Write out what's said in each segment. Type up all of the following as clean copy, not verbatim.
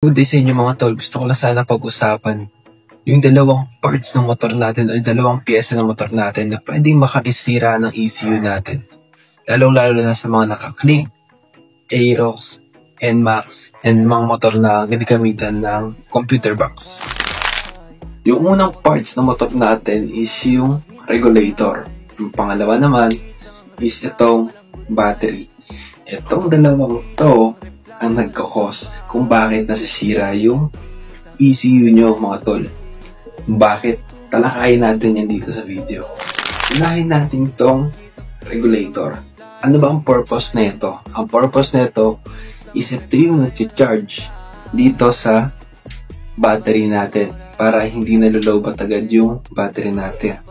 Good day sa inyo mga tol. Gusto ko lang sana pag-usapan yung dalawang parts ng motor natin o yung dalawang piyesa ng motor natin na pwedeng makaisira ng ECU natin. Lalong-lalo na sa mga naka-click, Aerox, NMAX, and mga motor na ginagamitan ng computer box. Yung unang parts ng motor natin is yung regulator. Yung pangalawa naman is itong battery. Itong dalawang to ang nagkakos kung bakit nasisira yung ECU nyo mga tol. Bakit? Talakayin natin yan dito sa video. Unahin natin tong regulator. Ano ba ang purpose nito? Ang purpose nito is ito yung nag-charge dito sa battery natin para hindi nalulowbat agad yung battery natin.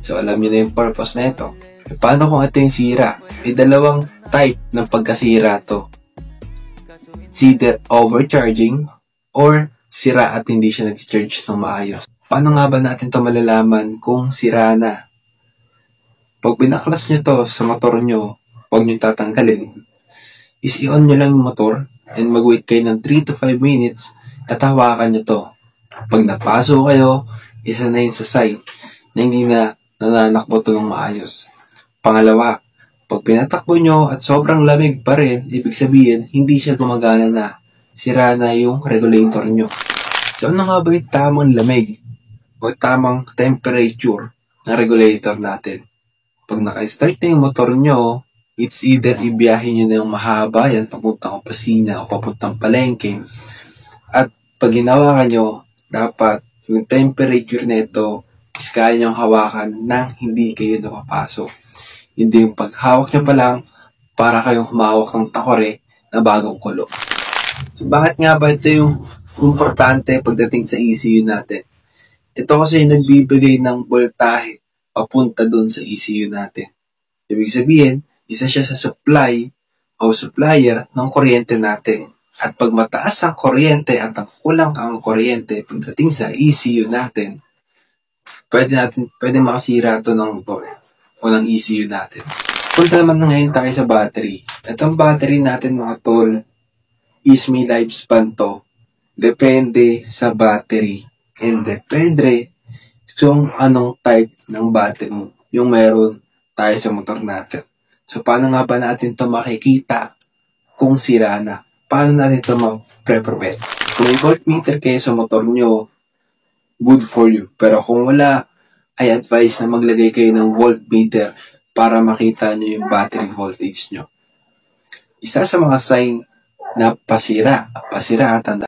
So alam nyo na yung purpose nito. Paano kung ito yung sira? May dalawang type ng pagkasira to. It's either overcharging or sira at hindi siya nag-charge ng maayos. Paano nga ba natin to malalaman kung sira na? Pag pinaklas nyo to sa motor nyo, huwag nyo tatanggalin. Is i-on nyo lang yung motor and mag-wait kayo ng 3 to 5 minutes at hawakan nyo to. Pag napaso kayo, isa na yun sa sign na hindi na nananakbo to ng maayos. Pangalawa, pag pinatakbo nyo at sobrang lamig pa rin, ibig sabihin, hindi siya gumagana na. Sira na yung regulator nyo. So, ano nga ba yung tamang lamig o tamang temperature ng regulator natin? Pag naka-start na yung motor nyo, it's either ibiyahin nyo na yung mahaba, yan, papuntang Opasina o papuntang Palengke. At pag ginawa nyo, dapat yung temperature nito is kaya nyong hawakan nang hindi kayo napapasok. Hindi yung paghawak nyo pa lang para kayong humawak ng takore na bagong kulo. So, bakit nga ba ito yung importante pagdating sa ECU natin? Ito kasi yung nagbibigay ng voltahe papunta dun sa ECU natin. Ibig sabihin, isa siya sa supply o supplier ng kuryente natin. At pag mataas ang kuryente at ang kulang ang kuryente pagdating sa ECU natin, pwede makasira ito ng motor o ng ECU natin. Punta naman na ngayon tayo sa battery. Itong battery natin mga tol is may lifespan to. Depende sa battery and depende kung anong type ng battery yung meron tayo sa motor natin. So paano nga ba natin to makikita kung sira na? Paano natin to ma-prevent? Kung may voltmeter kayo sa motor nyo, good for you. Pero kung wala, ay advise na maglagay kayo ng voltmeter para makita nyo yung battery voltage nyo. Isa sa mga sign na pasira, tanda